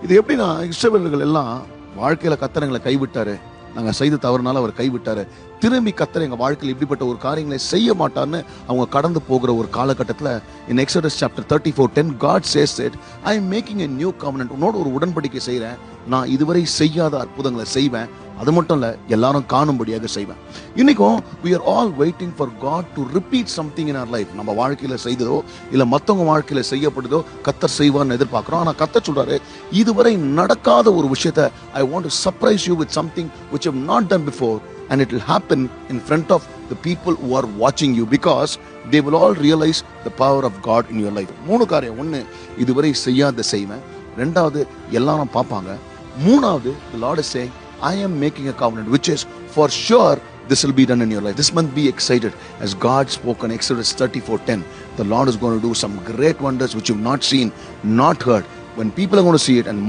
இது எப்படின்னா, இஸ்ரவேலர்கள் எல்லாம் வாழ்க்கையில கர்த்தர் எங்களை கைவிட்டாரு, நாங்க செய்த தவறுனால அவர் கைவிட்டாரு, திரும்பி கர்த்தர் எங்க வாழ்க்கையில் இப்படிப்பட்ட ஒரு காரியங்களை செய்ய மாட்டார்னு அவங்க கடந்து போகிற ஒரு காலகட்டத்தில் in Exodus chapter 34:10 God says that I am making a new covenant. உன்னோட ஒரு உடன்படிக்கை செய்கிறேன், நான் இதுவரை செய்யாத அற்புதங்களை செய்வேன், அது மட்டும் இல்லை எல்லாரும் காணும்படியாக செய்வேன். இன்னைக்கும் we are all waiting for God to repeat something in our life. நம்ம வாழ்க்கையில செய்ததோ இல்லை மற்றவங்க வாழ்க்கையில செய்யப்படுதோ கர்த்தர் செய்வார்னு எதிர்பார்க்கிறோம். ஆனால் கர்த்தர் சொல்றாரு, இதுவரை நடக்காத ஒரு விஷயத்தை I want to surprise you with something which I have not done before, and it will happen in front of the people who are watching you, because they will all realize the power of God in your life. மூணு காரியம். ஒன்று, இதுவரை செய்யாத செய்வேன். ரெண்டாவது, எல்லாரும் பார்ப்பாங்க. மூணாவது, the Lord is saying I am making a covenant which is for sure this will be done in your life. This month be excited, as God spoke in Exodus 34:10. The Lord is going to do some great wonders which you've not seen, not heard. When people are going to see it, and